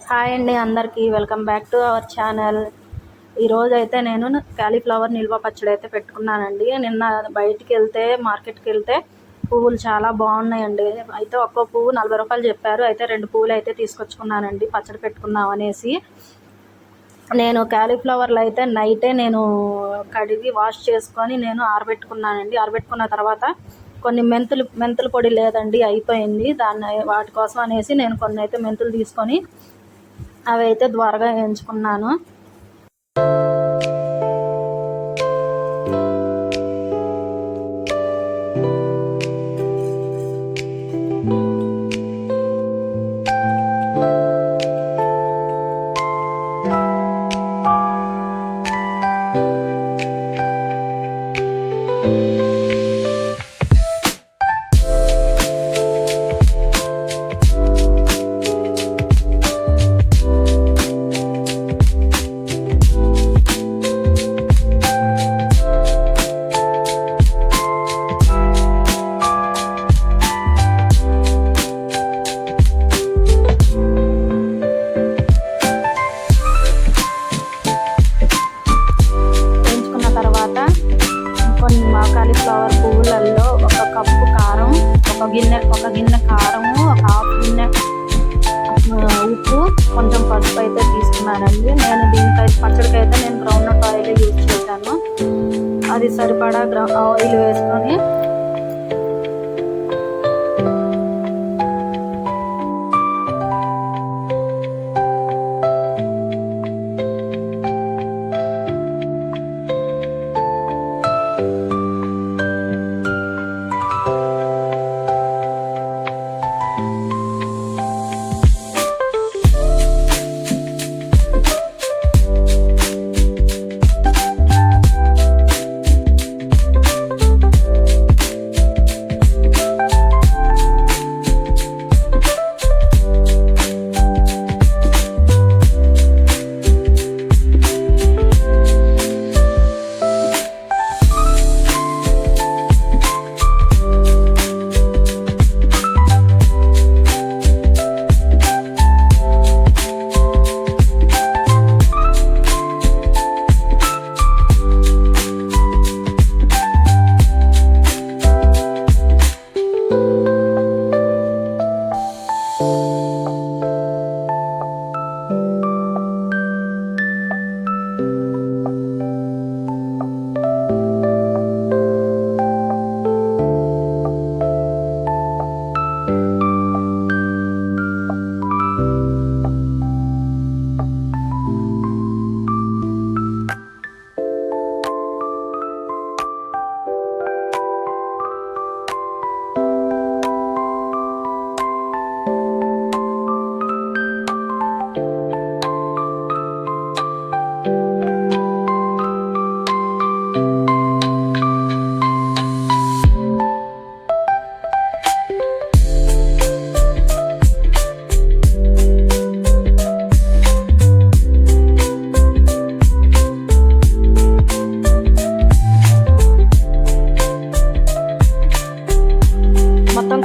Hi అండి అందరికీ welcome back to our channel. ఈరోజు అయితే నేను కాలీఫ్లవర్ నిల్వ పచ్చడి అయితే పెట్టుకున్నానండి. నిన్న మార్కెట్కి వెళ్తే పువ్వులు చాలా బాగున్నాయండి. అయితే ఒక్కో పువ్వు 40 రూపాయలు చెప్పారు. అయితే 2 పువ్వులు అయితే తీసుకొచ్చుకున్నానండి పచ్చడి పెట్టుకుందాం అనేసి. నేను కాలీఫ్లవర్లు అయితే నైటే కడిగి వాష్ చేసుకొని ఆరబెట్టుకున్నానండి. ఆరబెట్టుకున్న తర్వాత కొన్ని మెంతుల పొడి లేదండి, అయిపోయింది. వాటి కోసం అనేసి నేను కొన్ని అయితే మెంతులు తీసుకొని అవి అయితే ద్వారగా వేయించుకున్నాను. కాలీఫ్లవర్ పువ్వులలో ఒక కప్పు కారం, ఒక గిన్నె కారము, ఒక హాఫ్ గిన్నె ఉప్పు, కొంచెం పసుపు అయితే తీసుకున్నానండి. నేను దీనికైతే పచ్చడికి అయితే గ్రౌండ్నట్ ఆయిల్ యూజ్ చేశాను. అది సరిపడా ఆయిల్ వేసుకొని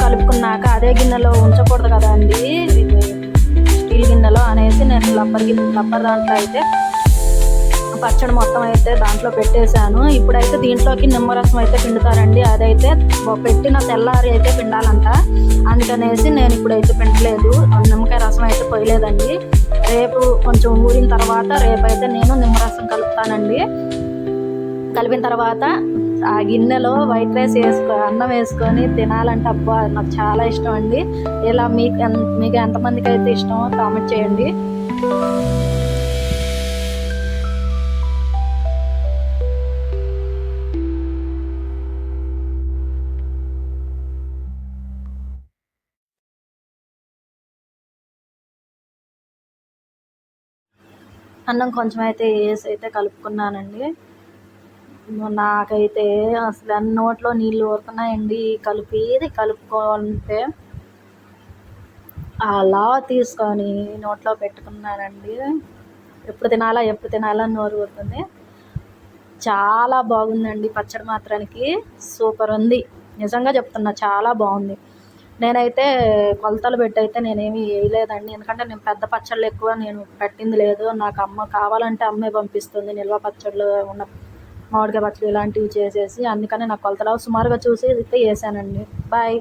కలుపుకున్నాక అదే గిన్నెలో ఉంచకూడదు కదండి, స్టీల్ గిన్నెలో అనేసి నేను రబ్బర్ దాంట్లో అయితే పచ్చడి మొత్తం అయితే దాంట్లో పెట్టేశాను. ఇప్పుడైతే దీంట్లోకి నిమ్మరసం అయితే పిండుతారండి. అదైతే పెట్టిన తెల్లారి అయితే పిండాలంట. అందుకనేసి నేను ఇప్పుడైతే పిండలేదు, నిమ్మకాయ రసం అయితే పోయలేదండి. రేపు కొంచెం ఊరిన తర్వాత రేపైతే నేను నిమ్మరసం కలుపుతానండి. కలిపిన తర్వాత ఆ గిన్నెలో వైట్ రైస్ అన్నం వేసుకొని తినాలంటే అబ్బా నాకు చాలా ఇష్టం అండి. ఇలా మీకు ఎంతమందికి అయితే ఇష్టమో కామెంట్ చేయండి. అన్నం కొంచెం అయితే వేసి అయితే కలుపుకున్నానండి. నాకైతే అసలు నోట్లో నీళ్ళు ఊరుతున్నాయండి. కలుపుకోవాలంటే అలా తీసుకొని నోట్లో పెట్టుకున్నానండి. ఎప్పుడు తినాలా నోరు ఊరుతుంది. చాలా బాగుందండి పచ్చడి, మాత్రానికి సూపర్ ఉంది. నిజంగా చెప్తున్నా, చాలా బాగుంది. నేనైతే కొలతలు పెట్టి అయితే నేనేమి వేయలేదండి, ఎందుకంటే నేను పెద్ద పచ్చళ్ళు ఎక్కువ నేను పెట్టింది లేదు. నాకు అమ్మ కావాలంటే అమ్మే పంపిస్తుంది నిల్వ పచ్చళ్ళు ఉన్న మామిడికాయ పచ్చడి ఇలాంటివి చేసేసి, అందుకని నాకు కొలతలు సుమారుగా చూసి అయితే వేసానండి. బాయ్.